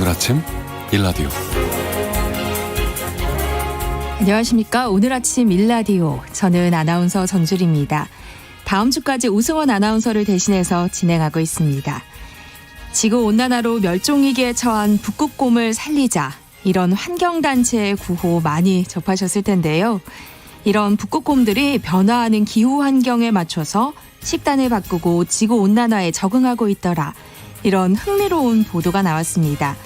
오늘 아침 일라디오. 안녕하십니까. 오늘 아침 일라디오. 저는 아나운서 전주리입니다. 다음 주까지 우승원 아나운서를 대신해서 진행하고 있습니다. 지구온난화로 멸종위기에 처한 북극곰을 살리자, 이런 환경단체의 구호 많이 접하셨을 텐데요. 이런 북극곰들이 변화하는 기후 환경에 맞춰서 식단을 바꾸고 지구온난화에 적응하고 있더라, 이런 흥미로운 보도가 나왔습니다.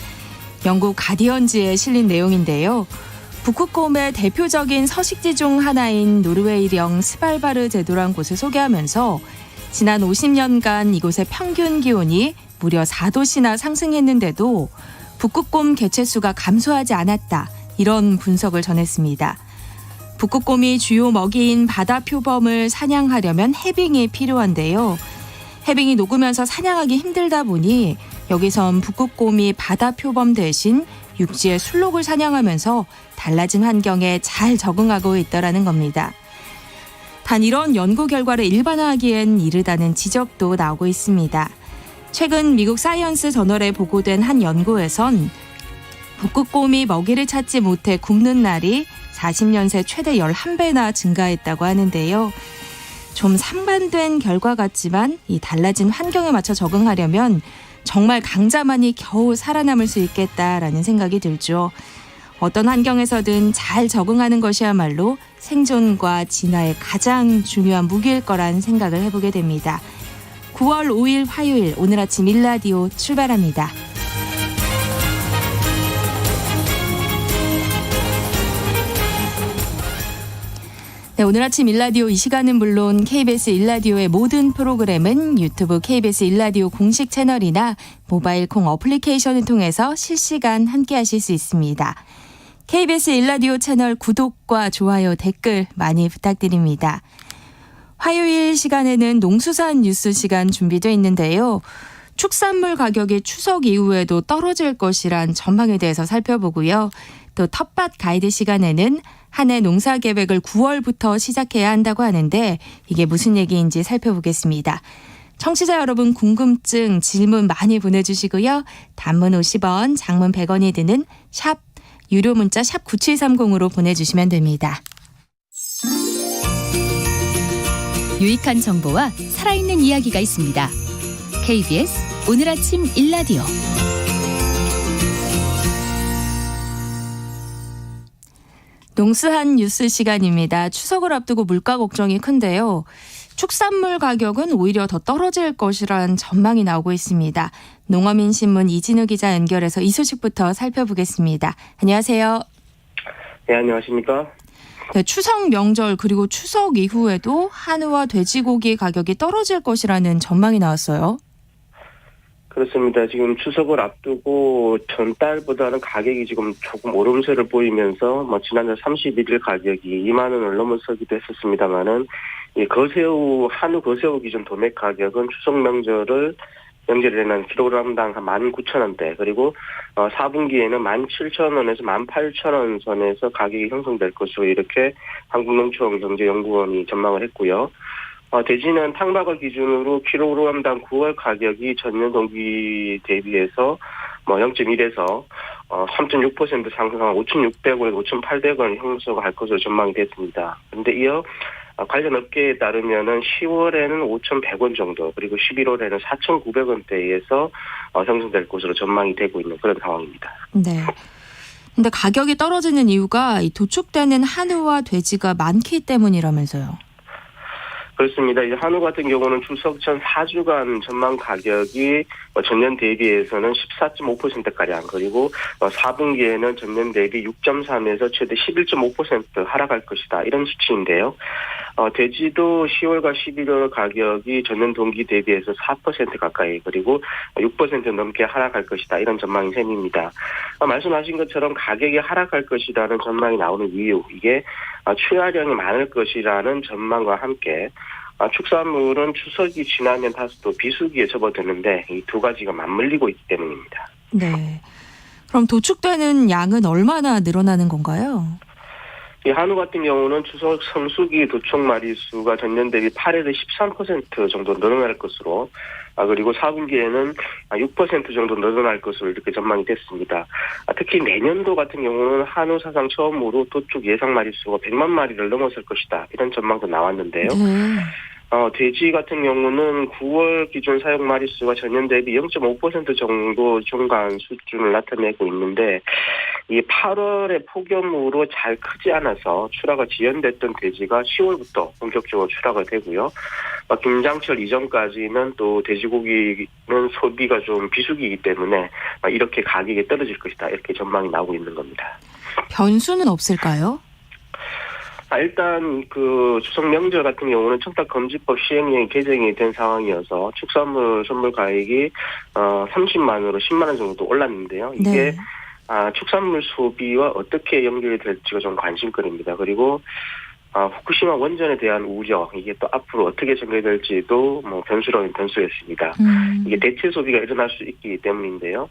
영국 가디언지에 실린 내용인데요. 북극곰의 대표적인 서식지 중 하나인 노르웨이령 스발바르 제도란 곳을 소개하면서 지난 50년간 이곳의 평균 기온이 무려 4도씨나 상승했는데도 북극곰 개체수가 감소하지 않았다, 이런 분석을 전했습니다. 북극곰이 주요 먹이인 바다 표범을 사냥하려면 해빙이 필요한데요. 해빙이 녹으면서 사냥하기 힘들다 보니 여기선 북극곰이 바다 표범 대신 육지의 술록을 사냥하면서 달라진 환경에 잘 적응하고 있더라는 겁니다. 단 이런 연구 결과를 일반화하기엔 이르다는 지적도 나오고 있습니다. 최근 미국 사이언스 저널에 보고된 한 연구에선 북극곰이 먹이를 찾지 못해 굶는 날이 40년 새 최대 11배나 증가했다고 하는데요. 좀 상반된 결과 같지만 이 달라진 환경에 맞춰 적응하려면 정말 강자만이 겨우 살아남을 수 있겠다라는 생각이 들죠. 어떤 환경에서든 잘 적응하는 것이야말로 생존과 진화의 가장 중요한 무기일 거란 생각을 해보게 됩니다. 9월 5일 화요일 오늘 아침 일라디오 출발합니다. 네, 오늘 아침 일라디오 이 시간은 물론 KBS 일라디오의 모든 프로그램은 유튜브 KBS 일라디오 공식 채널이나 모바일 콩 어플리케이션을 통해서 실시간 함께하실 수 있습니다. KBS 일라디오 채널 구독과 좋아요, 댓글 많이 부탁드립니다. 화요일 시간에는 농수산 뉴스 시간 준비되어 있는데요. 축산물 가격이 추석 이후에도 떨어질 것이란 전망에 대해서 살펴보고요. 또 텃밭 가이드 시간에는 한 해 농사 계획을 9월부터 시작해야 한다고 하는데 이게 무슨 얘기인지 살펴보겠습니다. 청취자 여러분 궁금증, 질문 많이 보내주시고요. 단문 50원, 장문 100원이 드는 샵 유료 문자 샵 9730으로 보내주시면 됩니다. 유익한 정보와 살아있는 이야기가 있습니다. KBS 오늘 아침 일라디오. 농수산 뉴스 시간입니다. 추석을 앞두고 물가 걱정이 큰데요. 축산물 가격은 오히려 더 떨어질 것이라는 전망이 나오고 있습니다. 농어민신문 이진우 기자 연결해서 이 소식부터 살펴보겠습니다. 안녕하세요. 네, 안녕하십니까? 네, 추석 명절 그리고 추석 이후에도 한우와 돼지고기 가격이 떨어질 것이라는 전망이 나왔어요. 그렇습니다. 지금 추석을 앞두고 전달보다는 가격이 지금 조금 오름세를 보이면서 지난달 31일 가격이 2만 원을 넘어서기도 했었습니다만은 이 거새우 한우 거새우 기준 도매 가격은 추석 명절에는 킬로그램당 한 19,000원대, 그리고 4분기에는 17,000원에서 18,000원 선에서 가격이 형성될 것으로 이렇게 한국농촌경제연구원이 전망을 했고요. 돼지는 탕박을 기준으로 킬로그램당 9월 가격이 전년 동기 대비해서 0.1에서 3.6% 상승한 5,600원에서 5,800원 형성할 것으로 전망이 됐습니다. 그런데 이어 관련 업계에 따르면은 10월에는 5,100원 정도, 그리고 11월에는 4,900원대에서 형성될 것으로 전망이 되고 있는 그런 상황입니다. 네. 근데 가격이 떨어지는 이유가 이 도축되는 한우와 돼지가 많기 때문이라면서요. 그렇습니다. 이제 한우 같은 경우는 추석 전 4주간 전망 가격이 전년 대비해서는 14.5%가량, 그리고 4분기에는 전년 대비 6.3에서 최대 11.5% 하락할 것이다, 이런 수치인데요. 돼지도 10월과 11월 가격이 전년 동기 대비해서 4% 가까이, 그리고 6% 넘게 하락할 것이다, 이런 전망이 셈입니다. 말씀하신 것처럼 가격이 하락할 것이라는 전망이 나오는 이유, 이게 출하량이 많을 것이라는 전망과 함께 축산물은 추석이 지나면 다소 또 비수기에 접어드는데 이 두 가지가 맞물리고 있기 때문입니다. 네. 그럼 도축되는 양은 얼마나 늘어나는 건가요? 이 한우 같은 경우는 추석 성수기 도축 마리수가 전년 대비 8에서 13% 정도 늘어날 것으로, 그리고 4분기에는 6% 정도 늘어날 것으로 이렇게 전망이 됐습니다. 특히 내년도 같은 경우는 한우 사상 처음으로 도축 예상 마리수가 100만 마리를 넘어설 것이다, 이런 전망도 나왔는데요. 네. 돼지 같은 경우는 9월 기준 사육 마리수가 전년 대비 0.5% 정도 증가한 수준을 나타내고 있는데, 이 8월에 폭염으로 잘 크지 않아서 출하가 지연됐던 돼지가 10월부터 본격적으로 출하가 되고요. 김장철 이전까지는 또 돼지고기는 소비가 좀 비수기이기 때문에 이렇게 가격이 떨어질 것이다, 이렇게 전망이 나오고 있는 겁니다. 변수는 없을까요? 일단 그 추석 명절 같은 경우는 청탁금지법 시행령이 개정이 된 상황이어서 축산물 선물 가액이 30만 원으로 10만 원 정도 올랐는데요. 이게 네. 축산물 소비와 어떻게 연결이 될지가 좀 관심거리입니다. 그리고 후쿠시마 원전에 대한 우려, 이게 또 앞으로 어떻게 전개될지도 변수라는 변수였습니다. 이게 대체 소비가 일어날 수 있기 때문인데요.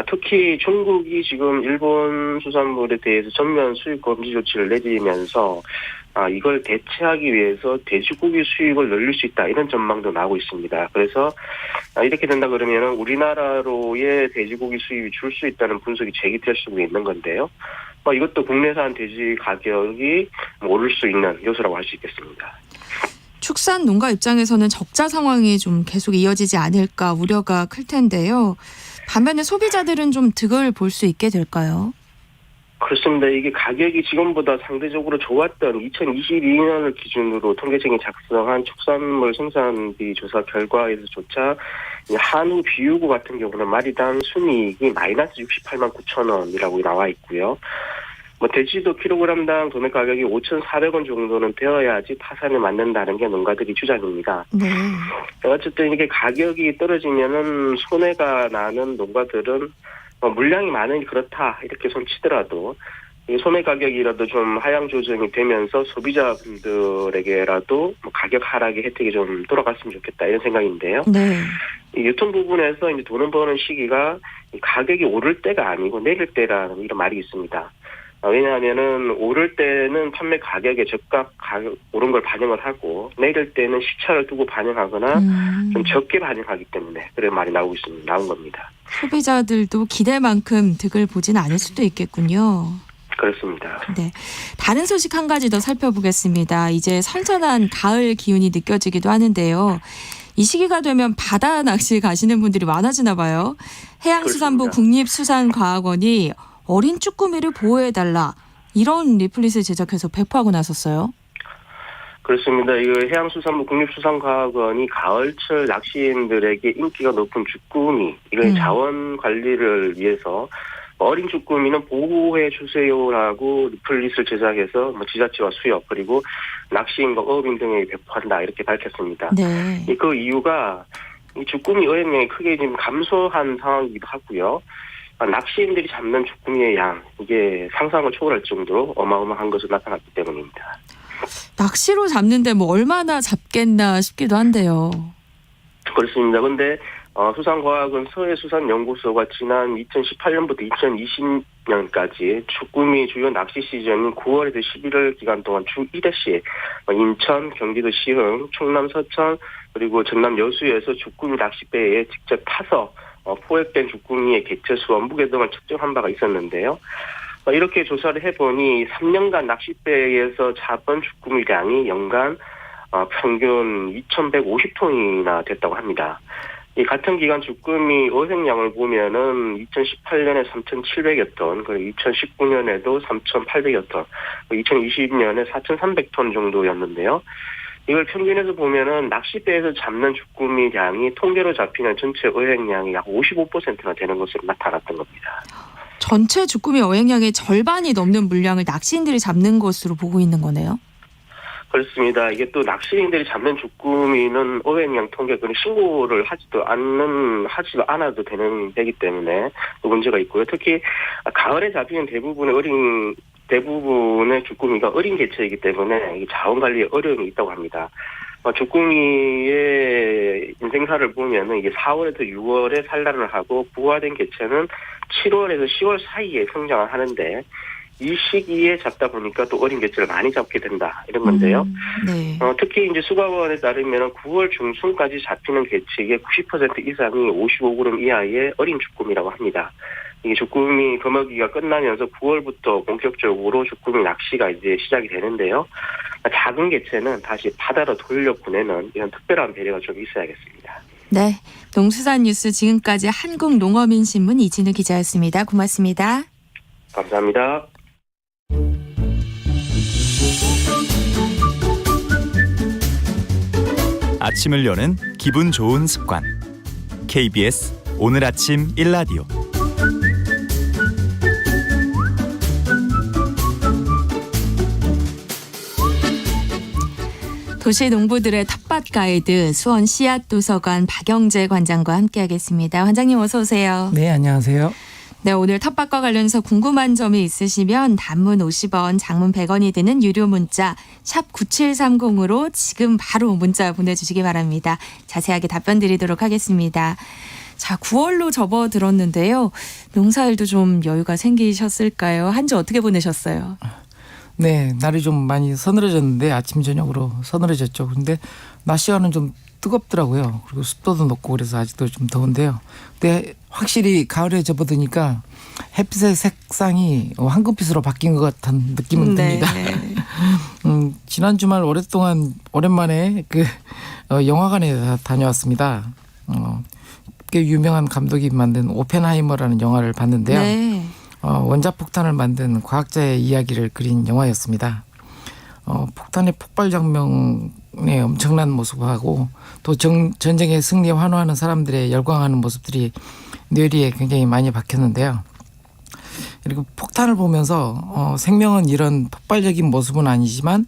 특히 중국이 지금 일본 수산물에 대해서 전면 수입 금지 조치를 내리면서 이걸 대체하기 위해서 돼지고기 수입을 늘릴 수 있다, 이런 전망도 나오고 있습니다. 그래서 이렇게 된다 그러면 우리나라로의 돼지고기 수입이 줄 수 있다는 분석이 제기될 수도 있는 건데요. 이것도 국내산 돼지 가격이 오를 수 있는 요소라고 할 수 있겠습니다. 축산 농가 입장에서는 적자 상황이 좀 계속 이어지지 않을까 우려가 클 텐데요. 반면에 소비자들은 좀 득을 볼 수 있게 될까요? 그렇습니다. 이게 가격이 지금보다 상대적으로 좋았던 2022년을 기준으로 통계청이 작성한 축산물 생산비 조사 결과에서조차 한우 비유고 같은 경우는 마리당 순이익이 마이너스 68만 9천 원이라고 나와 있고요. 돼지도 킬로그램당 도매 가격이 5,400원 정도는 되어야지 타산을 맞는다는 게 농가들이 주장입니다. 네. 어쨌든 이게 가격이 떨어지면은 손해가 나는 농가들은 물량이 많으니 그렇다, 이렇게 손치더라도 소매 가격이라도 좀 하향 조정이 되면서 소비자분들에게라도 가격 하락의 혜택이 좀 돌아갔으면 좋겠다, 이런 생각인데요. 네. 이 유통 부분에서 이제 돈을 버는 시기가 가격이 오를 때가 아니고 내릴 때라는 이런 말이 있습니다. 왜냐하면은 오를 때는 판매 가격에 적각 가격 오른 걸 반영을 하고, 내릴 때는 시차를 두고 반영하거나 좀 적게 반영하기 때문에 그런 말이 나온 겁니다. 소비자들도 기대만큼 득을 보진 않을 수도 있겠군요. 그렇습니다. 네. 다른 소식 한 가지 더 살펴보겠습니다. 이제 선선한 가을 기운이 느껴지기도 하는데요. 이 시기가 되면 바다 낚시 가시는 분들이 많아지나 봐요. 해양수산부 국립수산과학원이 어린 쭈꾸미를 보호해달라, 이런 리플릿을 제작해서 배포하고 나섰어요. 그렇습니다. 이 해양수산부 국립수산과학원이 가을철 낚시인들에게 인기가 높은 쭈꾸미, 이걸 자원 관리를 위해서 어린 쭈꾸미는 보호해 주세요라고 리플릿을 제작해서 지자체와 수협, 그리고 낚시인과 어업인 등에게 배포한다, 이렇게 밝혔습니다. 네. 그 이유가 이 쭈꾸미 어획량이 크게 지금 감소한 상황이기도 하고요. 낚시인들이 잡는 쭈꾸미의 양, 이게 상상을 초월할 정도로 어마어마한 것으로 나타났기 때문입니다. 낚시로 잡는데 얼마나 잡겠나 싶기도 한데요. 그렇습니다. 그런데 수산과학원 서해수산연구소가 지난 2018년부터 2020년까지 쭈꾸미 주요 낚시 시즌인 9월에서 11월 기간 동안 주 1회씩 인천, 경기도 시흥, 충남 서천, 그리고 전남 여수에서 쭈꾸미 낚싯배에 직접 타서 포획된 쭈꾸미의 개체수, 원부계 등을 측정한 바가 있었는데요. 이렇게 조사를 해보니 3년간 낚싯배에서 잡은 쭈꾸미량이 연간 평균 2,150톤이나 됐다고 합니다. 이 같은 기간 쭈꾸미 어획량을 보면은 2018년에 3,700여 톤, 그리고 2019년에도 3,800여 톤, 2020년에 4,300톤 정도였는데요. 이걸 평균해서 보면은 낚싯배에서 잡는 쭈꾸미량이 통계로 잡히는 전체 어획량이 약 55%나 되는 것으로 나타났던 겁니다. 전체 쭈꾸미 어획량의 절반이 넘는 물량을 낚시인들이 잡는 것으로 보고 있는 거네요. 그렇습니다. 이게 또 낚시인들이 잡는 쭈꾸미는 어획량 통계를 신고를 하지도 않아도 되기 때문에 또 문제가 있고요. 특히 가을에 잡히는 대부분의 쭈꾸미가 어린 개체이기 때문에 자원 관리에 어려움이 있다고 합니다. 쭈꾸미의 인생사를 보면은 이게 4월에서 6월에 산란을 하고 부화된 개체는 7월에서 10월 사이에 성장을 하는데, 이 시기에 잡다 보니까 또 어린 개체를 많이 잡게 된다 이런 건데요. 네. 특히 이제 수거원에 따르면 9월 중순까지 잡히는 개체의 90% 이상이 55g 이하의 어린 주꾸미라고 합니다. 이 주꾸미 거머기가 끝나면서 9월부터 본격적으로 주꾸미 낚시가 이제 시작이 되는데요. 작은 개체는 다시 바다로 돌려 보내는 이런 특별한 배려가 좀 있어야겠습니다. 네. 농수산 뉴스 지금까지 한국농어민신문 이진우 기자였습니다. 고맙습니다. 감사합니다. 아침을 여는 기분 좋은 습관. KBS 오늘 아침 일라디오. 도시 농부들의 텃밭 가이드 수원 씨앗도서관 박영재 관장과 함께하겠습니다. 관장님 어서 오세요. 네, 안녕하세요. 네, 오늘 텃밭과 관련해서 궁금한 점이 있으시면 단문 50원, 장문 100원이 드는 유료 문자 샵 9730으로 지금 바로 문자 보내주시기 바랍니다. 자세하게 답변 드리도록 하겠습니다. 자, 9월로 접어들었는데요. 농사일도 좀 여유가 생기셨을까요? 한 주 어떻게 보내셨어요? 네, 날이 좀 많이 서늘해졌는데 아침 저녁으로 서늘해졌죠. 근데 낮 시간은 좀 뜨겁더라고요. 그리고 습도도 높고 그래서 아직도 좀 더운데요. 근데 확실히 가을에 접어드니까 햇빛의 색상이 황금빛으로 바뀐 것 같은 느낌은 듭니다. 지난 주말 오랜만에 영화관에 다녀왔습니다. 꽤 유명한 감독이 만든 오펜하이머라는 영화를 봤는데요. 네. 원자폭탄을 만든 과학자의 이야기를 그린 영화였습니다. 폭탄의 폭발 장면의 엄청난 모습하고 또 전쟁의 승리에 환호하는 사람들의 열광하는 모습들이 뇌리에 굉장히 많이 박혔는데요. 그리고 폭탄을 보면서 생명은 이런 폭발적인 모습은 아니지만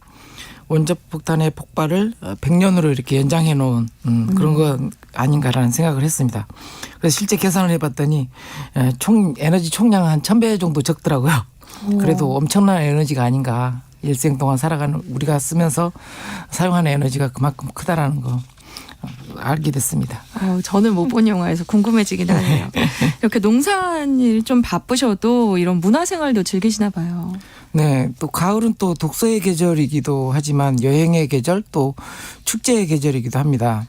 원자폭탄의 폭발을 100년으로 이렇게 연장해 놓은 그런 건 아닌가라는 생각을 했습니다. 그래서 실제 계산을 해봤더니 에너지 총량은 한 1000배 정도 적더라고요. 그래도 엄청난 에너지가 아닌가. 일생 동안 살아가는 우리가 쓰면서 사용하는 에너지가 그만큼 크다라는 거 알게 됐습니다. 저는 못 본 영화에서 궁금해지긴 하네요. 이렇게 농사일 좀 바쁘셔도 이런 문화생활도 즐기시나 봐요. 네, 또 가을은 또 독서의 계절이기도 하지만 여행의 계절 또 축제의 계절이기도 합니다.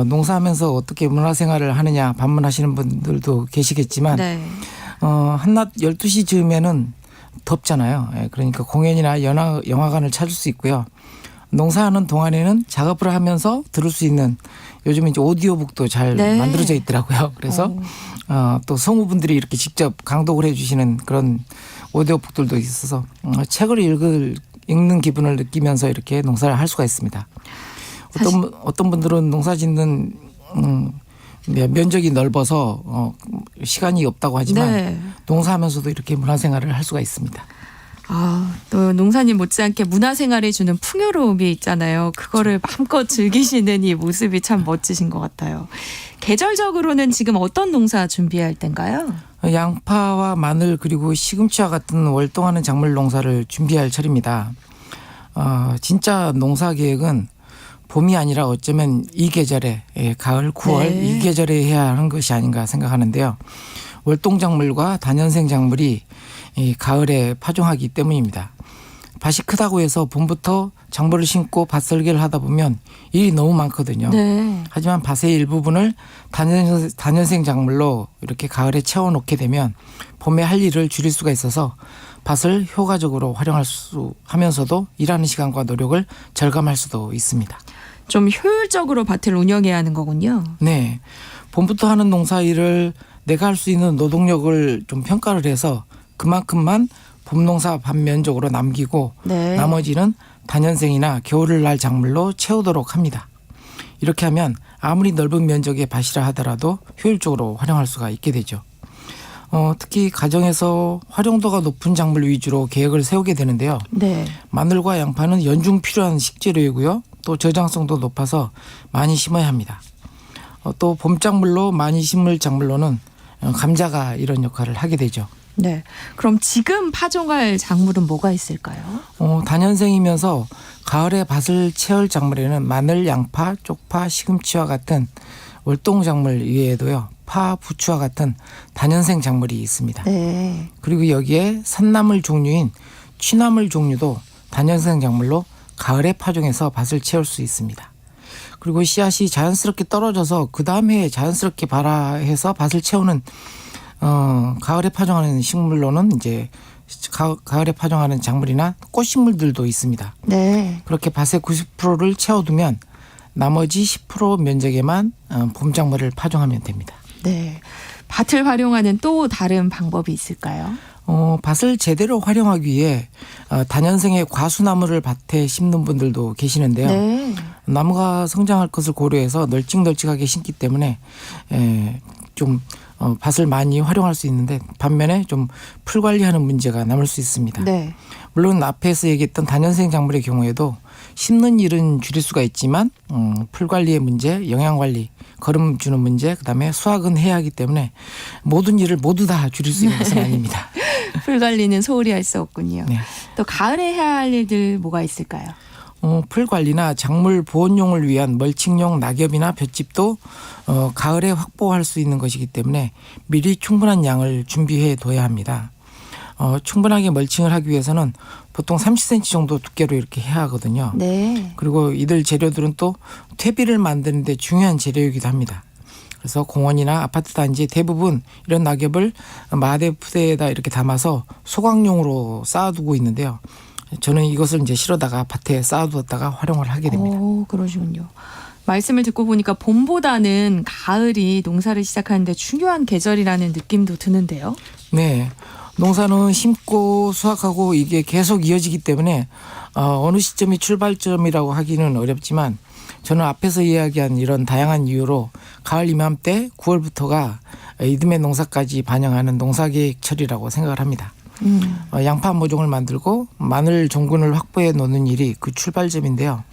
농사하면서 어떻게 문화생활을 하느냐 반문하시는 분들도 계시겠지만 네. 한낮 12시 즈음에는 덥잖아요. 그러니까 공연이나 영화관을 찾을 수 있고요. 농사하는 동안에는 작업을 하면서 들을 수 있는 요즘 이제 오디오북도 잘 네. 만들어져 있더라고요. 그래서 또 성우분들이 이렇게 직접 강독을 해주시는 그런 오디오북들도 있어서 책을 읽는 기분을 느끼면서 이렇게 농사를 할 수가 있습니다. 어떤 분들은 농사 짓는 면적이 넓어서 시간이 없다고 하지만 네. 농사하면서도 이렇게 문화생활을 할 수가 있습니다. 또 농사님 못지않게 문화생활이 주는 풍요로움이 있잖아요. 그거를 마음껏 즐기시는 이 모습이 참 멋지신 것 같아요. 계절적으로는 지금 어떤 농사 준비할 때인가요? 양파와 마늘 그리고 시금치와 같은 월동하는 작물 농사를 준비할 철입니다. 진짜 농사 계획은 봄이 아니라 어쩌면 이 계절에 가을, 9월 네. 이 계절에 해야 하는 것이 아닌가 생각하는데요. 월동 작물과 다년생 작물이 가을에 파종하기 때문입니다. 밭이 크다고 해서 봄부터 작물을 심고 밭 설계를 하다 보면 일이 너무 많거든요. 네. 하지만 밭의 일부분을 다년생 작물로 이렇게 가을에 채워놓게 되면 봄에 할 일을 줄일 수가 있어서 밭을 효과적으로 활용할 수 하면서도 일하는 시간과 노력을 절감할 수도 있습니다. 좀 효율적으로 밭을 운영해야 하는 거군요. 네. 봄부터 하는 농사일을 내가 할 수 있는 노동력을 좀 평가를 해서 그만큼만 봄농사 반면적으로 남기고 네. 나머지는 다년생이나 겨울을 날 작물로 채우도록 합니다. 이렇게 하면 아무리 넓은 면적의 밭이라 하더라도 효율적으로 활용할 수가 있게 되죠. 특히 가정에서 활용도가 높은 작물 위주로 계획을 세우게 되는데요. 네. 마늘과 양파는 연중 필요한 식재료이고요. 또 저장성도 높아서 많이 심어야 합니다. 또 봄작물로 많이 심을 작물로는 감자가 이런 역할을 하게 되죠. 네. 그럼 지금 파종할 작물은 뭐가 있을까요? 다년생이면서 가을에 밭을 채울 작물에는 마늘, 양파, 쪽파, 시금치와 같은 월동 작물 이외에도요. 파, 부추와 같은 다년생 작물이 있습니다. 네. 그리고 여기에 산나물 종류인 취나물 종류도 다년생 작물로 가을에 파종해서 밭을 채울 수 있습니다. 그리고 씨앗이 자연스럽게 떨어져서 그 다음 해에 자연스럽게 발화해서 밭을 채우는 가을에 파종하는 식물로는 이제 가을에 파종하는 작물이나 꽃식물들도 있습니다. 네. 그렇게 밭의 90%를 채워두면 나머지 10% 면적에만 봄 작물을 파종하면 됩니다. 네. 밭을 활용하는 또 다른 방법이 있을까요? 밭을 제대로 활용하기 위해 다년생의 과수나무를 밭에 심는 분들도 계시는데요. 네. 나무가 성장할 것을 고려해서 널찍널찍하게 심기 때문에 좀 밭을 많이 활용할 수 있는데 반면에 좀 풀 관리하는 문제가 남을 수 있습니다. 네. 물론 앞에서 얘기했던 다년생 작물의 경우에도 심는 일은 줄일 수가 있지만 풀 관리의 문제, 영양 관리, 거름 주는 문제, 그다음에 수확은 해야 하기 때문에 모든 일을 모두 다 줄일 수 있는 것은 아닙니다. 풀 관리는 소홀히 할 수 없군요. 네. 또 가을에 해야 할 일들 뭐가 있을까요? 풀 관리나 작물 보온용을 위한 멀칭용 낙엽이나 볏짚도 가을에 확보할 수 있는 것이기 때문에 미리 충분한 양을 준비해 둬야 합니다. 충분하게 멀칭을 하기 위해서는 보통 30cm 정도 두께로 이렇게 해야 하거든요. 네. 그리고 이들 재료들은 또 퇴비를 만드는 데 중요한 재료이기도 합니다. 그래서 공원이나 아파트 단지 대부분 이런 낙엽을 마대 푸대에다 이렇게 담아서 소각용으로 쌓아두고 있는데요. 저는 이것을 이제 실어다가 밭에 쌓아두었다가 활용을 하게 됩니다. 오, 그러시군요. 말씀을 듣고 보니까 봄보다는 가을이 농사를 시작하는데 중요한 계절이라는 느낌도 드는데요. 네. 농사는 심고 수확하고 이게 계속 이어지기 때문에 어느 시점이 출발점이라고 하기는 어렵지만 저는 앞에서 이야기한 이런 다양한 이유로 가을 이맘때 9월부터가 이듬해 농사까지 반영하는 농사계획철이라고 생각을 합니다. 양파 모종을 만들고 마늘 종근을 확보해 놓는 일이 그 출발점인데요.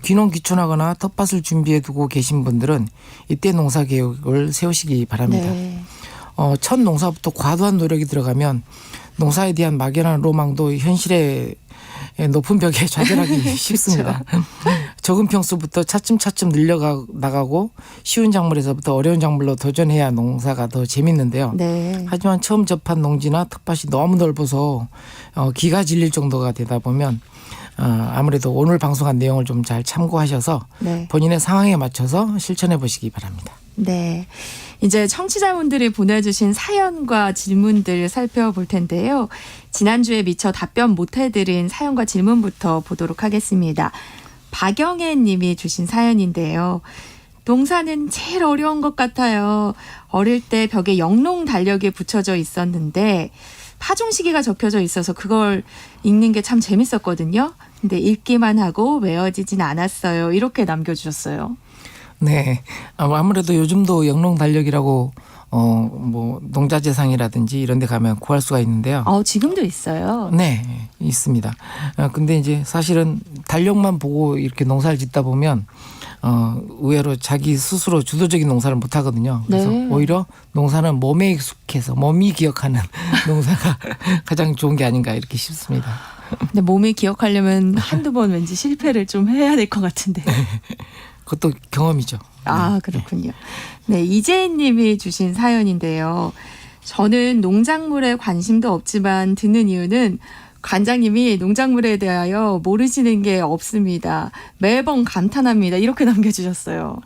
귀농 귀촌하거나 텃밭을 준비해 두고 계신 분들은 이때 농사계획을 세우시기 바랍니다. 네. 첫 농사부터 과도한 노력이 들어가면 농사에 대한 막연한 로망도 현실의 높은 벽에 좌절하기 쉽습니다. 적은 평수부터 차츰차츰 늘려나가고 쉬운 작물에서부터 어려운 작물로 도전해야 농사가 더 재밌는데요. 네. 하지만 처음 접한 농지나 텃밭이 너무 넓어서 기가 질릴 정도가 되다 보면 아무래도 오늘 방송한 내용을 좀 잘 참고하셔서 네. 본인의 상황에 맞춰서 실천해 보시기 바랍니다. 네. 이제 청취자분들이 보내주신 사연과 질문들 살펴볼 텐데요. 지난주에 미처 답변 못해드린 사연과 질문부터 보도록 하겠습니다. 박영애 님이 주신 사연인데요. 농사는 제일 어려운 것 같아요. 어릴 때 벽에 영농 달력이 붙여져 있었는데 파종 시기가 적혀져 있어서 그걸 읽는 게 참 재밌었거든요. 근데 읽기만 하고 외워지진 않았어요. 이렇게 남겨주셨어요. 네. 아무래도 요즘도 영농 달력이라고 뭐 농자재상이라든지 이런 데 가면 구할 수가 있는데요. 지금도 있어요. 네, 있습니다. 근데 이제 사실은 달력만 보고 이렇게 농사를 짓다 보면 의외로 자기 스스로 주도적인 농사를 못 하거든요. 그래서 네. 오히려 농사는 몸에 익숙해서 몸이 기억하는 농사가 가장 좋은 게 아닌가 이렇게 싶습니다. 근데 몸이 기억하려면 한두 번 왠지 실패를 좀 해야 될 것 같은데. 그것도 경험이죠. 아, 그렇군요. 네, 이재인 님이 주신 사연인데요. 저는 농작물에 관심도 없지만 듣는 이유는 관장님이 농작물에 대하여 모르시는 게 없습니다. 매번 감탄합니다. 이렇게 남겨주셨어요.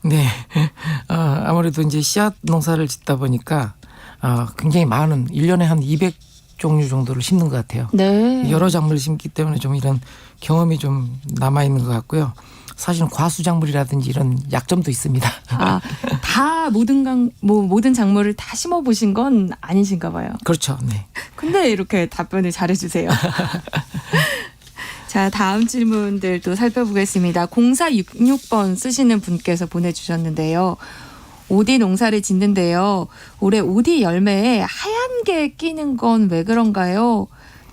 네. 아무래도 이제 씨앗 농사를 짓다 보니까 굉장히 많은 1년에 한 200종류 정도를 심는 것 같아요. 네. 여러 작물을 심기 때문에 좀 이런 경험이 좀 남아있는 것 같고요. 사실은 과수작물이라든지 이런 약점도 있습니다. 다 모든 작물을 다 심어보신 건 아니신가 봐요. 그렇죠. 네. 근데 이렇게 답변을 잘해주세요. 자, 다음 질문들도 살펴보겠습니다. 0466번 쓰시는 분께서 보내주셨는데요. 오디 농사를 짓는데요. 올해 오디 열매에 하얀 게 끼는 건 왜 그런가요?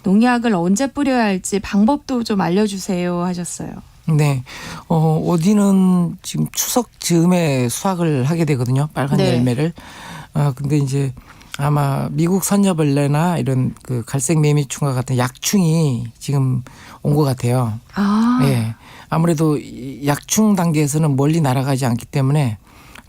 농약을 언제 뿌려야 할지 방법도 좀 알려주세요 하셨어요. 네. 오디는 지금 추석 즈음에 수확을 하게 되거든요. 빨간 네. 열매를. 근데 이제 아마 미국 선녀벌레나 이런 그 갈색 매미충과 같은 약충이 지금 온 것 같아요. 예. 아무래도 이 약충 단계에서는 멀리 날아가지 않기 때문에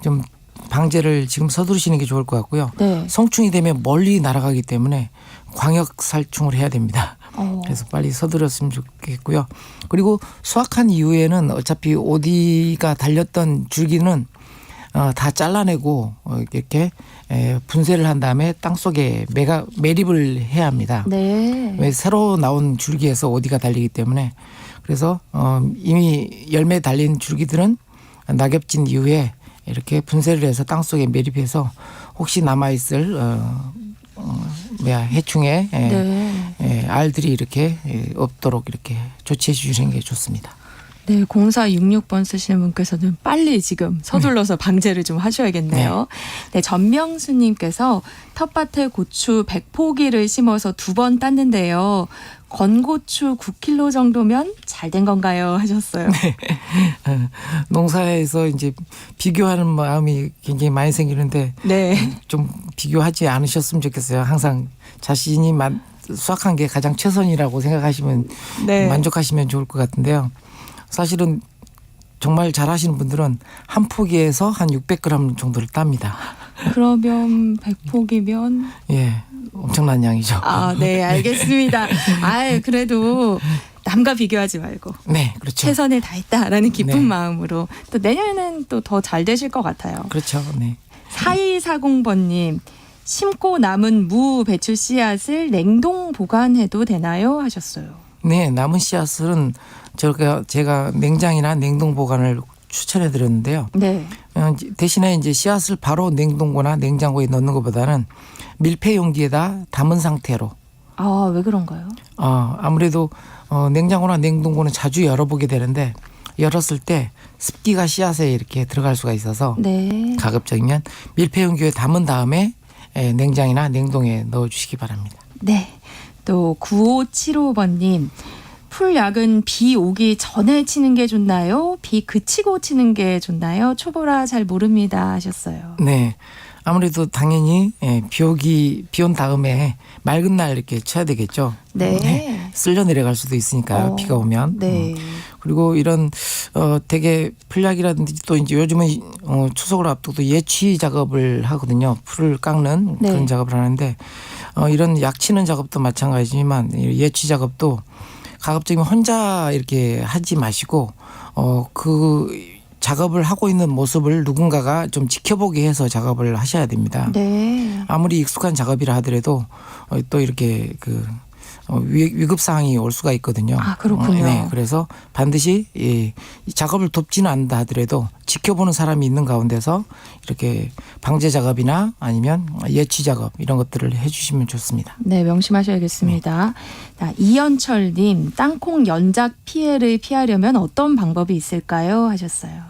좀 방제를 지금 서두르시는 게 좋을 것 같고요. 네. 성충이 되면 멀리 날아가기 때문에 광역 살충을 해야 됩니다. 그래서 빨리 서두르었으면 좋겠고요. 그리고 수확한 이후에는 어차피 OD가 달렸던 줄기는 다 잘라내고 이렇게 분쇄를 한 다음에 땅 속에 매립을 해야 합니다. 네. 왜 새로 나온 줄기에서 OD가 달리기 때문에 그래서 이미 열매 달린 줄기들은 낙엽진 이후에 이렇게 분쇄를 해서 땅 속에 매립해서 혹시 남아있을 해충의 네. 알들이 이렇게 없도록 이렇게 조치해 주시는 게 좋습니다. 네, 0466번 쓰시는 분께서는 빨리 지금 서둘러서 방제를 좀 하셔야겠네요. 네, 전명수님께서 텃밭에 고추 100포기를 심어서 2번 땄는데요. 건고추 9kg 정도면 잘 된 건가요? 하셨어요. 농사에서 이제 비교하는 마음이 굉장히 많이 생기는데 네. 좀 비교하지 않으셨으면 좋겠어요. 항상 자신이 수확한 게 가장 최선이라고 생각하시면 네. 만족하시면 좋을 것 같은데요. 사실은 정말 잘하시는 분들은 한 포기에서 한 600g 정도를 땁니다. 그러면 100포기면 예, 엄청난 양이죠. 네, 알겠습니다. 그래도 남과 비교하지 말고 네, 그렇죠. 최선을 다했다라는 기쁜 네. 마음으로 또 내년에는 또 더 잘 되실 것 같아요. 그렇죠. 네. 4240번님 심고 남은 무 배추 씨앗을 냉동 보관해도 되나요? 하셨어요. 네, 남은 씨앗은 제가 냉장이나 냉동 보관을 추천해 드렸는데요. 네. 대신에 이제 씨앗을 바로 냉동고나 냉장고에 넣는 것보다는 밀폐 용기에다 담은 상태로. 왜 그런가요? 아무래도 냉장고나 냉동고는 자주 열어보게 되는데 열었을 때 습기가 씨앗에 이렇게 들어갈 수가 있어서 네. 가급적이면 밀폐 용기에 담은 다음에 냉장이나 냉동에 넣어주시기 바랍니다. 네. 또 9575번님 풀약은 비 오기 전에 치는 게 좋나요? 비 그치고 치는 게 좋나요? 초보라 잘 모릅니다 하셨어요. 네. 아무래도 당연히 비 온 다음에 맑은 날 이렇게 쳐야 되겠죠. 네. 쓸려 내려갈 수도 있으니까요. 비가 오면. 네. 그리고 이런 대개 풀약이라든지 또 이제 요즘은 추석을 앞두고 예치 작업을 하거든요. 풀을 깎는 네. 그런 작업을 하는데 이런 약 치는 작업도 마찬가지지만 예치 작업도 가급적이면 혼자 이렇게 하지 마시고 그 작업을 하고 있는 모습을 누군가가 좀 지켜보게 해서 작업을 하셔야 됩니다. 네. 아무리 익숙한 작업이라 하더라도 또 이렇게 위급 상황이 올 수가 있거든요. 그렇군요. 네, 그래서 반드시 이 작업을 돕지는 않는다 하더라도 지켜보는 사람이 있는 가운데서 이렇게 방제 작업이나 아니면 예치 작업 이런 것들을 해주시면 좋습니다. 네, 명심하셔야겠습니다. 이연철님, 땅콩 연작 피해를 피하려면 어떤 방법이 있을까요? 하셨어요.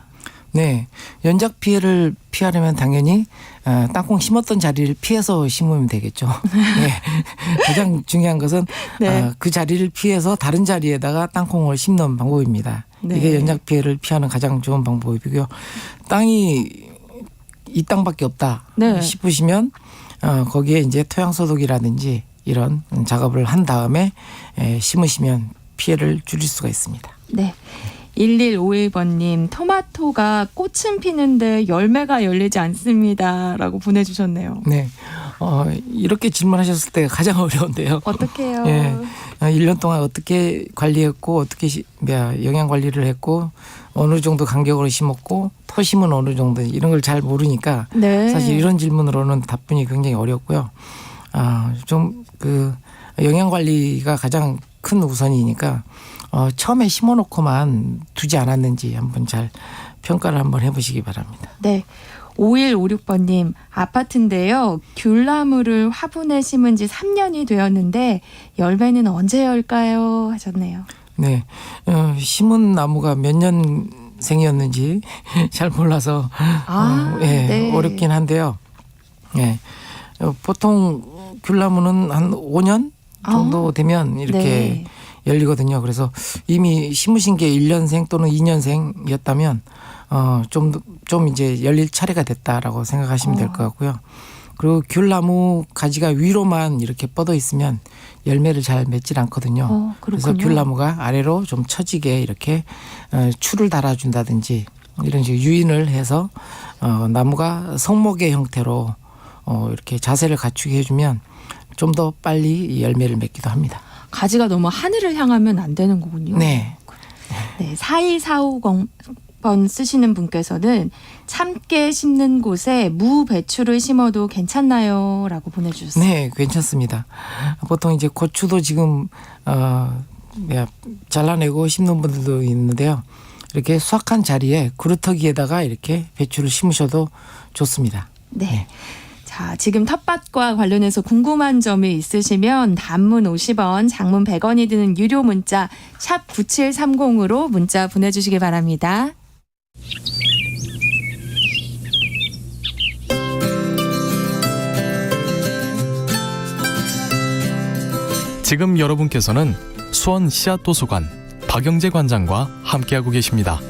네, 연작 피해를 피하려면 당연히 땅콩 심었던 자리를 피해서 심으면 되겠죠. 네. 가장 중요한 것은 네. 그 자리를 피해서 다른 자리에다가 땅콩을 심는 방법입니다. 네. 이게 연작 피해를 피하는 가장 좋은 방법이고요. 땅이 이 땅밖에 없다 네. 싶으시면 거기에 이제 토양 소독이라든지 이런 작업을 한 다음에 심으시면 피해를 줄일 수가 있습니다. 네. 1151번님, 토마토가 꽃은 피는데 열매가 열리지 않습니다. 라고 보내주셨네요. 네. 이렇게 질문하셨을 때가 가장 어려운데요. 어떡해요? 예. 1년 동안 어떻게 관리했고 어떻게 영양 관리를 했고 어느 정도 간격으로 심었고 토심은 어느 정도 이런 걸 잘 모르니까 네. 사실 이런 질문으로는 답변이 굉장히 어렵고요. 좀 영양 관리가 가장 큰 우선이니까 처음에 심어놓고만 두지 않았는지 한번 잘 평가를 한번 해보시기 바랍니다. 네. 5156번님, 아파트인데요. 귤나무를 화분에 심은 지 3년이 되었는데 열매는 언제 열까요? 하셨네요. 네. 심은 나무가 몇 년생이었는지 잘 몰라서 네. 어렵긴 한데요. 예. 보통 귤나무는 한 5년 정도 되면 이렇게 네. 열리거든요. 그래서 이미 심으신 게 1년생 또는 2년생이었다면 좀 이제 열릴 차례가 됐다라고 생각하시면 될 것 같고요. 그리고 귤나무 가지가 위로만 이렇게 뻗어 있으면 열매를 잘 맺질 않거든요. 그래서 귤나무가 아래로 좀 처지게 이렇게 추를 달아준다든지 이런 식으로 유인을 해서 나무가 성목의 형태로 이렇게 자세를 갖추게 해주면 좀 더 빨리 이 열매를 맺기도 합니다. 가지가 너무 하늘을 향하면 안 되는 거군요. 네. 네, 4245번 쓰시는 분께서는 참깨 심는 곳에 무 배추를 심어도 괜찮나요? 라고 보내주셨어요. 네, 괜찮습니다. 보통 이제 고추도 지금 잘라내고 심는 분들도 있는데요. 이렇게 수확한 자리에 그루터기에다가 이렇게 배추를 심으셔도 좋습니다. 네. 자, 지금 텃밭과 관련해서 궁금한 점이 있으시면 단문 50원, 장문 100원이 드는 유료 문자 샵 9730으로 문자 보내주시기 바랍니다. 지금 여러분께서는 수원 씨앗도서관 박영재 관장과 함께하고 계십니다.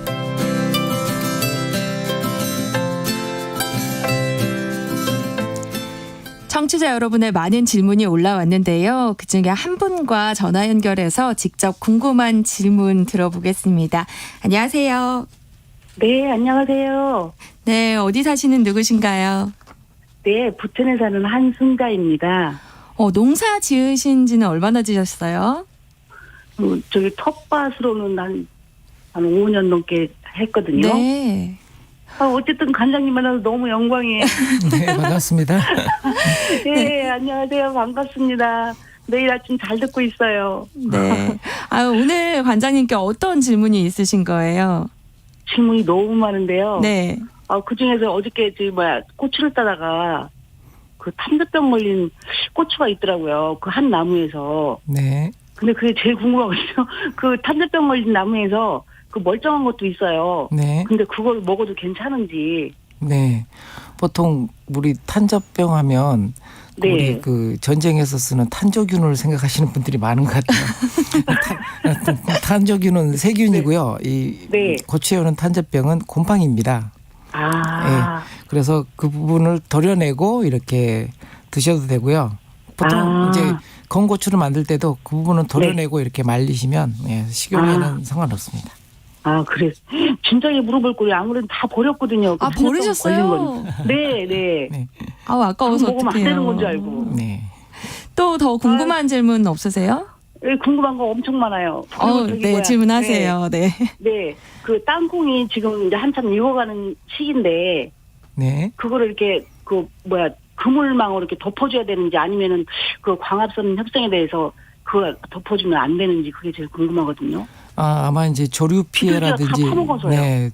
청취자 여러분의 많은 질문이 올라왔는데요. 그중에 한 분과 전화 연결해서 직접 궁금한 질문 들어보겠습니다. 안녕하세요. 네, 안녕하세요. 네, 어디 사시는 누구신가요? 네, 부천에 사는 한순자입니다. 농사 지으신 지는 얼마나 지셨어요? 저기 텃밭으로는 한 5년 넘게 했거든요. 네. 어쨌든 관장님 만나서 너무 영광이에요. 네, 반갑습니다. 네, 안녕하세요. 반갑습니다. 매일 아침 잘 듣고 있어요. 네. 오늘 관장님께 어떤 질문이 있으신 거예요? 질문이 너무 많은데요. 네. 그중에서 어저께 고추를 따다가 그 탐저병 걸린 고추가 있더라고요. 그 한 나무에서. 네. 근데 그게 제일 궁금하거든요. 그 탐저병 걸린 나무에서 그 멀쩡한 것도 있어요. 네. 근데 그걸 먹어도 괜찮은지. 네. 보통 우리 탄저병 하면 네. 우리 그 전쟁에서 쓰는 탄저균을 생각하시는 분들이 많은 것 같아요. 탄저균은 세균이고요. 이 네. 고추에 오는 탄저병은 곰팡이입니다. 네. 그래서 그 부분을 도려내고 이렇게 드셔도 되고요. 보통 이제 건고추를 만들 때도 그 부분은 도려내고 이렇게 말리시면 식용에는 상관없습니다. 그래. 진작에 물어볼 거예요. 아무래도 다 버렸거든요. 그 버리셨어요? 네, 네. 네. 아까워서 먹으면 안 어떡해요. 되는 건 줄 알고. 네. 또 더 궁금한 질문 없으세요? 네, 궁금한 거 엄청 많아요. 네, 질문하세요. 네. 네. 그 땅콩이 지금 이제 한참 익어가는 시기인데, 네. 그거를 이렇게 그물망으로 이렇게 덮어줘야 되는지 아니면은 그 광합선 협성에 대해서 그거 덮어주면 안 되는지 그게 제일 궁금하거든요. 아마 이제 조류 피해라든지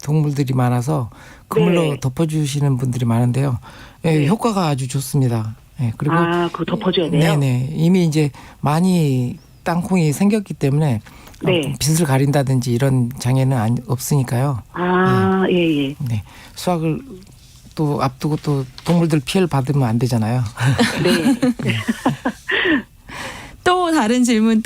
동물들이 많아서 그물로 덮어주시는 분들이 많은데요. 네, 효과가 아주 좋습니다. 네, 그리고 그거 덮어줘야 돼요? 네네. 이미 이제 많이 땅콩이 생겼기 때문에 빛을 가린다든지 이런 장애는 없으니까요. 예. 네. 수확을 또 앞두고 또 동물들 피해를 받으면 안 되잖아요. 네. 또 다른 질문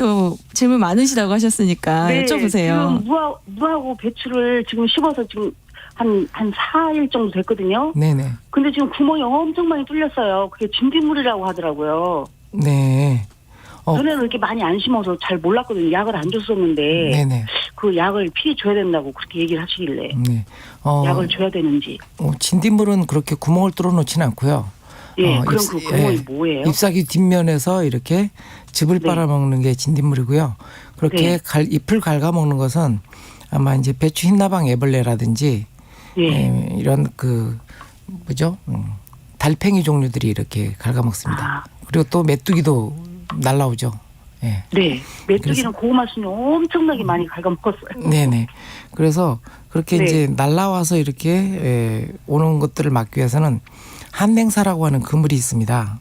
많으시다고 하셨으니까 여쭤보세요. 지금 무하고 배추를 지금 심어서 지금 한 4일 정도 됐거든요. 네네. 근데 지금 구멍이 엄청 많이 뚫렸어요. 그게 진딧물이라고 하더라고요. 네. 전에는 이렇게 많이 안 심어서 잘 몰랐거든요. 약을 안 줬었는데. 네네. 그 약을 필히 줘야 된다고 그렇게 얘기를 하시길래. 네. 약을 줘야 되는지. 진딧물은 그렇게 구멍을 뚫어 놓지는 않고요. 그럼 그 구멍이 뭐예요? 잎사귀 뒷면에서 이렇게 즙을 빨아먹는 게 진딧물이고요. 그렇게 잎을 갉아먹는 것은 아마 이제 배추 흰나방 애벌레라든지 이런 달팽이 종류들이 이렇게 갉아먹습니다. 그리고 또 메뚜기도 날라오죠. 네. 메뚜기는 고구마 순이 엄청나게 많이 갉아먹었어요. 네네. 그래서 그렇게 이제 날라와서 이렇게 오는 것들을 막기 위해서는 한냉사라고 하는 그물이 있습니다.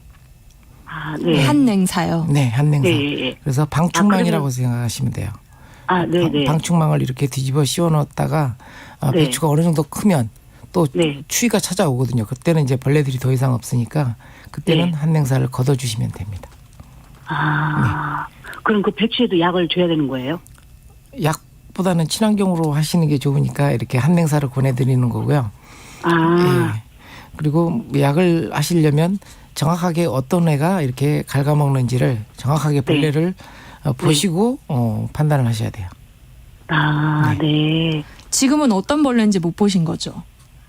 한냉사요? 네, 한냉사. 그래서 방충망이라고 생각하시면 돼요. 방충망을 이렇게 뒤집어 씌워 넣었다가 배추가 어느 정도 크면 또 추위가 찾아오거든요. 그때는 이제 벌레들이 더 이상 없으니까 그때는 한냉사를 걷어주시면 됩니다. 그럼 그 배추에도 약을 줘야 되는 거예요? 약보다는 친환경으로 하시는 게 좋으니까 이렇게 한냉사를 권해드리는 거고요. 그리고 약을 하시려면 정확하게 어떤 애가 이렇게 갉아먹는지를 정확하게 벌레를 보시고 판단을 하셔야 돼요. 네. 지금은 어떤 벌레인지 못 보신 거죠?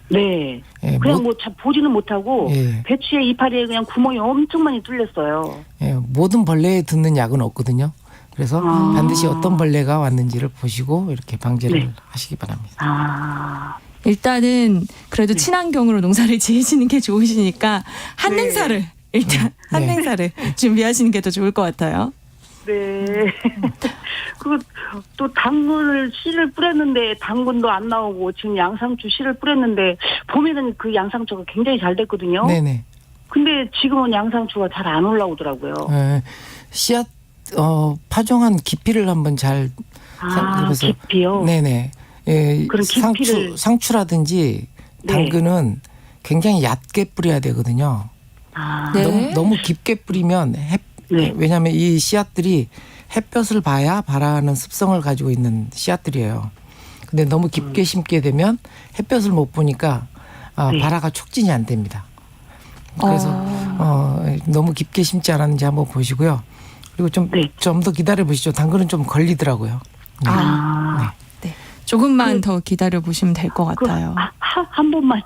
네. 예, 그냥 뭐 잘 보지는 못하고 예. 배추에 이파리에 그냥 구멍이 엄청 많이 뚫렸어요. 예, 모든 벌레에 듣는 약은 없거든요. 그래서 아. 반드시 어떤 벌레가 왔는지를 보시고 이렇게 방제를 네. 하시기 바랍니다. 아. 일단은 그래도 네. 친환경으로 농사를 지으시는 게 좋으시니까 한냉사를 일단 한냉사를 준비하시는 게 더 좋을 것 같아요. 네. 또 당근을 씨를 뿌렸는데 당근도 안 나오고 지금 양상추 씨를 뿌렸는데 봄에는 그 양상추가 굉장히 잘 됐거든요. 네네. 근데 지금은 양상추가 잘 안 올라오더라고요. 예, 씨앗 파종한 깊이를 한번 잘 그래서 깊이요? 네네. 예, 그럼 깊이를 상추라든지 네. 당근은 굉장히 얕게 뿌려야 되거든요. 아, 네. 너무 깊게 뿌리면 네. 왜냐하면 이 씨앗들이 햇볕을 봐야 발하는 습성을 가지고 있는 씨앗들이에요. 근데 너무 깊게 심게 되면 햇볕을 못 보니까 네. 발화가 촉진이 안 됩니다. 그래서 너무 깊게 심지 않았는지 한번 보시고요. 그리고 좀 더 기다려 보시죠. 당근은 좀 걸리더라고요. 네. 아, 조금만 더 기다려 보시면 될 것 같아요. 한 번만요.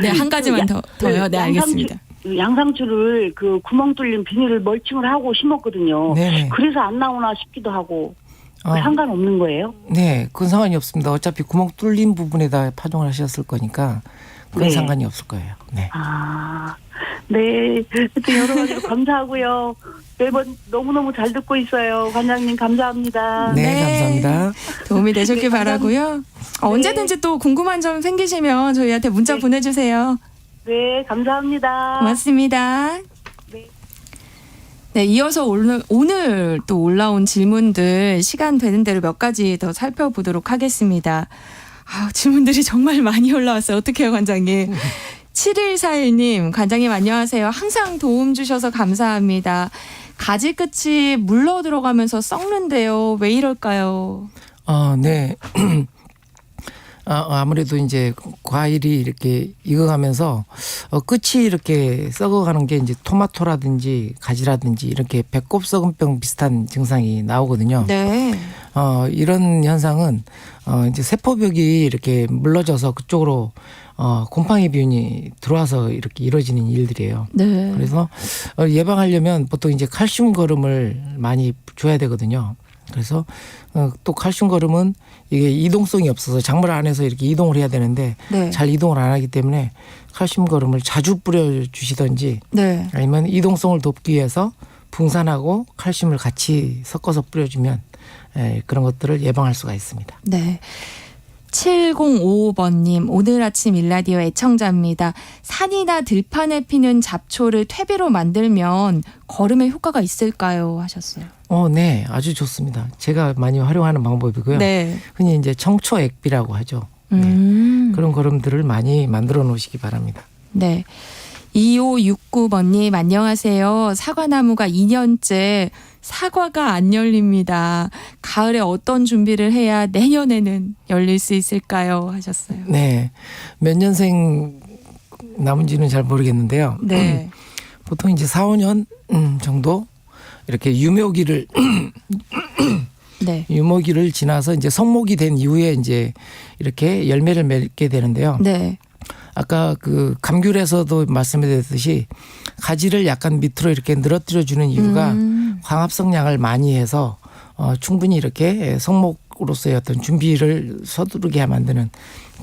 네, 한 가지만 더요. 네, 알겠습니다. 양상추를 그 구멍 뚫린 비닐을 멀칭을 하고 심었거든요. 네네. 그래서 안 나오나 싶기도 하고 상관없는 거예요? 네, 그건 상관이 없습니다. 어차피 구멍 뚫린 부분에다 파종을 하셨을 거니까 그건 네. 상관이 없을 거예요. 네. 아, 네. 하여튼 여러 가지로 감사하고요. 매번 너무너무 잘 듣고 있어요. 관장님 감사합니다. 네, 네. 감사합니다. 도움이 되셨길 네, 바라고요. 언제든지 또 궁금한 점 생기시면 저희한테 문자 보내주세요. 네, 감사합니다. 고맙습니다. 네. 네, 이어서 오늘 또 올라온 질문들 시간 되는 대로 몇 가지 더 살펴보도록 하겠습니다. 질문들이 정말 많이 올라왔어요. 어떡해요, 관장님. 7141님, 관장님 안녕하세요. 항상 도움 주셔서 감사합니다. 가지 끝이 물러 들어가면서 썩는데요. 왜 이럴까요? 네. 아무래도 이제 과일이 이렇게 익어가면서 끝이 이렇게 썩어가는 게 이제 토마토라든지 가지라든지 이렇게 배꼽 썩은병 비슷한 증상이 나오거든요. 네. 이런 현상은 이제 세포벽이 이렇게 물러져서 그쪽으로 곰팡이 비균이 들어와서 이렇게 이루어지는 일들이에요. 네. 그래서 예방하려면 보통 이제 칼슘 거름을 많이 줘야 되거든요. 그래서 또 칼슘 거름은 이게 이동성이 없어서 작물 안에서 이렇게 이동을 해야 되는데 네. 잘 이동을 안 하기 때문에 칼슘 거름을 자주 뿌려주시든지 네. 아니면 이동성을 돕기 위해서 붕산하고 칼슘을 같이 섞어서 뿌려주면 그런 것들을 예방할 수가 있습니다. 네. 7055번님, 오늘 아침 일라디오 애청자입니다. 산이나 들판에 피는 잡초를 퇴비로 만들면 거름에 효과가 있을까요? 하셨어요. 네, 아주 좋습니다. 제가 많이 활용하는 방법이고요. 네. 흔히 이제 청초액비라고 하죠. 네. 그런 거름들을 많이 만들어 놓으시기 바랍니다. 네. 2569번님, 안녕하세요. 사과나무가 2년째 사과가 안 열립니다. 가을에 어떤 준비를 해야 내년에는 열릴 수 있을까요? 하셨어요. 네. 몇 년생 나무인지는 잘 모르겠는데요. 네. 보통 이제 4, 5년 정도 이렇게 유묘기를 네. 유모기를 지나서 이제 성목이 된 이후에 이제 이렇게 열매를 맺게 되는데요. 네. 아까 그 감귤에서도 말씀드렸듯이 가지를 약간 밑으로 이렇게 늘어뜨려 주는 이유가 광합성량을 많이 해서 충분히 이렇게 성목으로서의 어떤 준비를 서두르게 만드는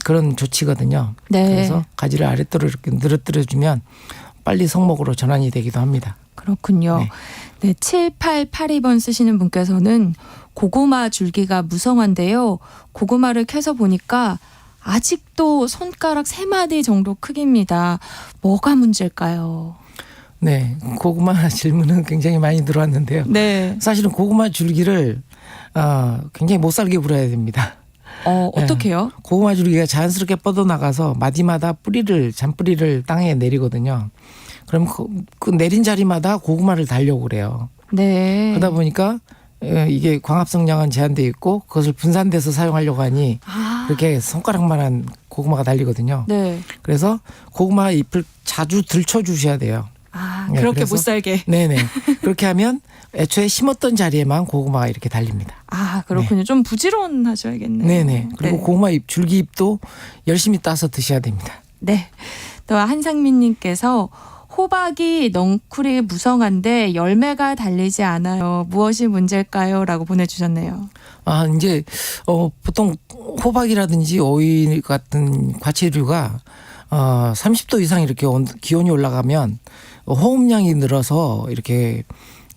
그런 조치거든요. 네. 그래서 가지를 아랫도로 이렇게 늘어뜨려 주면 빨리 성목으로 전환이 되기도 합니다. 그렇군요. 네. 네, 7882번 쓰시는 분께서는 고구마 줄기가 무성한데요. 고구마를 캐서 보니까 아직도 손가락 3마디 정도 크기입니다. 뭐가 문제일까요? 네, 고구마 질문은 굉장히 많이 들어왔는데요. 네. 사실은 고구마 줄기를 굉장히 못 살게 불어야 됩니다. 어떻게요? 고구마 줄기가 자연스럽게 뻗어나가서 마디마다 잔뿌리를 땅에 내리거든요. 그럼 그 내린 자리마다 고구마를 달려고 그래요. 네. 그러다 보니까 이게 광합성량은 제한돼 있고 그것을 분산돼서 사용하려고 하니 그렇게 손가락만한 고구마가 달리거든요. 네. 그래서 고구마 잎을 자주 들쳐 주셔야 돼요. 네, 그렇게 그래서 못 살게. 네네. 그렇게 하면 애초에 심었던 자리에만 고구마가 이렇게 달립니다. 아, 그렇군요. 좀 부지런하셔야겠네요. 네네. 그리고 네. 고구마잎, 줄기잎도 열심히 따서 드셔야 됩니다. 네. 또 한상민님께서 호박이 넝쿨이 무성한데 열매가 달리지 않아요. 무엇이 문제일까요? 라고 보내주셨네요. 아, 이제 보통 호박이라든지 오이 같은 과채류가 30도 이상 이렇게 기온이 올라가면 호흡량이 늘어서 이렇게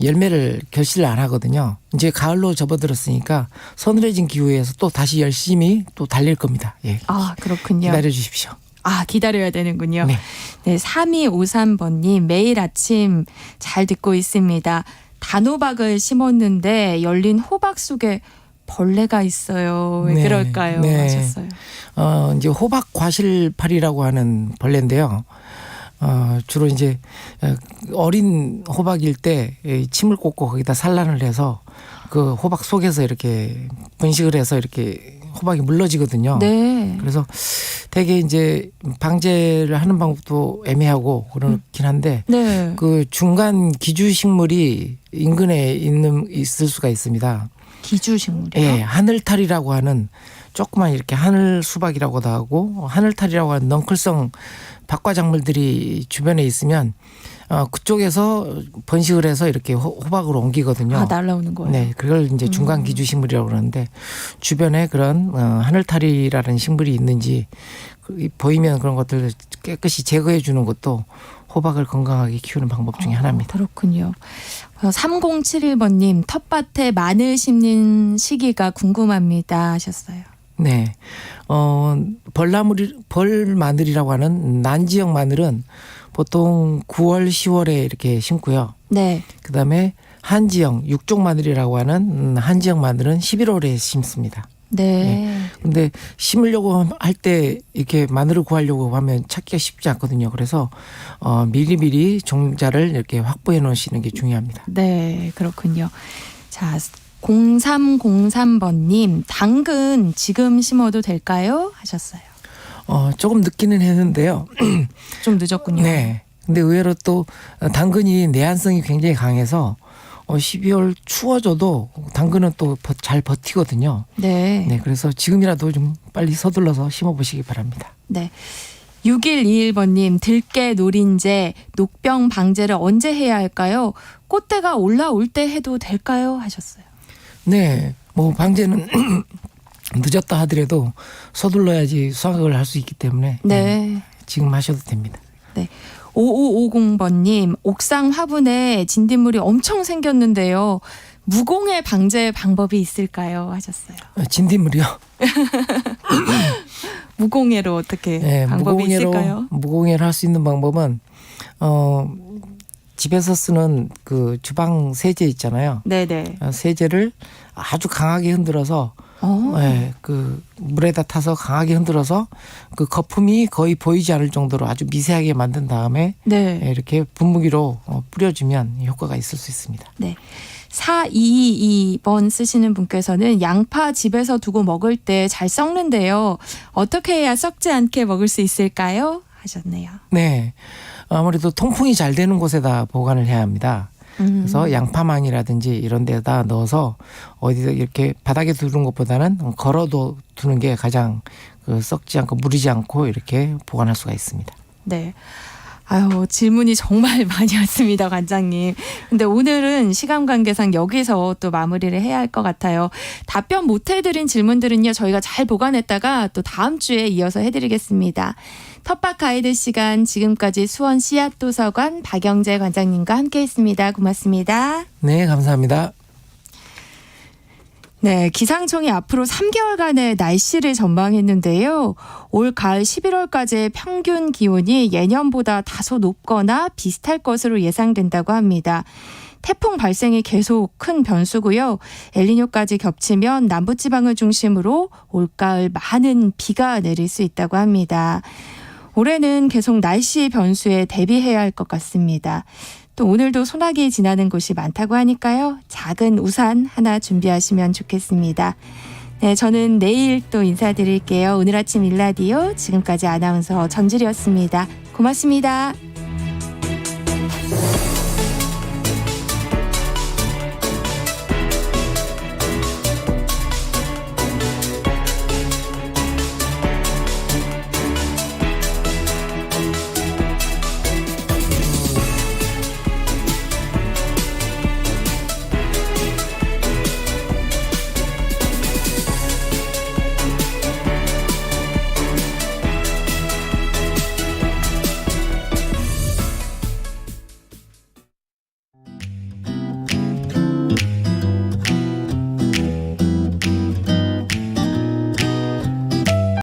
열매를 결실을 안 하거든요. 이제 가을로 접어들었으니까 서늘해진 기후에서 또 다시 열심히 또 달릴 겁니다. 예. 아, 그렇군요. 기다려 주십시오. 아, 기다려야 되는군요. 네. 네, 3253번님 매일 아침 잘 듣고 있습니다. 단호박을 심었는데 열린 호박 속에 벌레가 있어요. 왜 네, 그럴까요? 네. 하셨어요. 이제 호박 과실파리라고 하는 벌레인데요. 주로 이제 어린 호박일 때 침을 꽂고 거기다 산란을 해서 그 호박 속에서 이렇게 번식을 해서 이렇게 호박이 물러지거든요. 네. 그래서 되게 이제 방제를 하는 방법도 애매하고 그렇긴 한데 네. 그 중간 기주식물이 인근에 있을 수가 있습니다. 기주식물이요? 예, 하늘탈이라고 하는 조그만 이렇게 하늘 수박이라고도 하고 하늘탈이라고 하는 넝클성 박과작물들이 주변에 있으면 그쪽에서 번식을 해서 이렇게 호박으로 옮기거든요. 아, 날라오는 거예요? 네, 그걸 이제 중간 기주식물이라고 그러는데 주변에 그런 하늘탈이라는 식물이 있는지 보이면 그런 것들을 깨끗이 제거해 주는 것도 호박을 건강하게 키우는 방법 중에 하나입니다. 그렇군요. 3071번님 텃밭에 마늘 심는 시기가 궁금합니다 하셨어요. 네, 벌마늘이라고 하는 난지역 마늘은 보통 9월, 10월에 이렇게 심고요. 네. 그다음에 한지역, 육종 마늘이라고 하는 한지역 마늘은 11월에 심습니다. 네. 근데 심으려고 할 때 이렇게 마늘을 구하려고 하면 찾기가 쉽지 않거든요. 그래서 미리미리 종자를 이렇게 확보해 놓으시는 게 중요합니다. 네, 그렇군요. 자, 0303번님 당근 지금 심어도 될까요? 하셨어요. 조금 늦기는 했는데요. 좀 늦었군요. 네. 근데 의외로 또 당근이 내한성이 굉장히 강해서 12월 추워져도 당근은 또 잘 버티거든요. 네. 네. 그래서 지금이라도 좀 빨리 서둘러서 심어보시기 바랍니다. 네. 6121번님 들깨 노린재 녹병 방제를 언제 해야 할까요? 꽃대가 올라올 때 해도 될까요? 하셨어요. 네. 뭐 방제는 늦었다 하더라도 서둘러야지 수확을 할 수 있기 때문에 네. 지금 하셔도 됩니다. 네. 5550번님 옥상 화분에 진딧물이 엄청 생겼는데요. 무공해 방제 방법이 있을까요? 하셨어요. 진딧물이요? 무공해로 어떻게 네, 방법이 있을까요? 무공해로 할 수 있는 방법은 집에서 쓰는 그 주방 세제 있잖아요. 네네. 세제를 아주 강하게 흔들어서 네, 그 물에다 타서 강하게 흔들어서 그 거품이 거의 보이지 않을 정도로 아주 미세하게 만든 다음에 네. 이렇게 분무기로 뿌려주면 효과가 있을 수 있습니다. 네. 4222번 쓰시는 분께서는 양파 집에서 두고 먹을 때 잘 썩는데요. 어떻게 해야 썩지 않게 먹을 수 있을까요? 하셨네요. 네. 아무래도 통풍이 잘 되는 곳에다 보관을 해야 합니다. 그래서 양파망이라든지 이런 데다 넣어서 어디다 이렇게 바닥에 두는 것보다는 걸어도 두는 게 가장 썩지 않고 무리지 않고 이렇게 보관할 수가 있습니다. 네. 아유, 질문이 정말 많이 왔습니다, 관장님. 근데 오늘은 시간 관계상 여기서 또 마무리를 해야 할 것 같아요. 답변 못 해드린 질문들은요, 저희가 잘 보관했다가 또 다음 주에 이어서 해드리겠습니다. 텃밭 가이드 시간 지금까지 수원 씨앗도서관 박영재 관장님과 함께했습니다. 고맙습니다. 네, 감사합니다. 네, 기상청이 앞으로 3개월간의 날씨를 전망했는데요. 올 가을 11월까지의 평균 기온이 예년보다 다소 높거나 비슷할 것으로 예상된다고 합니다. 태풍 발생이 계속 큰 변수고요. 엘니뇨까지 겹치면 남부지방을 중심으로 올가을 많은 비가 내릴 수 있다고 합니다. 올해는 계속 날씨 변수에 대비해야 할 것 같습니다. 또 오늘도 소나기 지나는 곳이 많다고 하니까요. 작은 우산 하나 준비하시면 좋겠습니다. 네, 저는 내일 또 인사드릴게요. 오늘 아침 일라디오 지금까지 아나운서 전주리였습니다. 고맙습니다.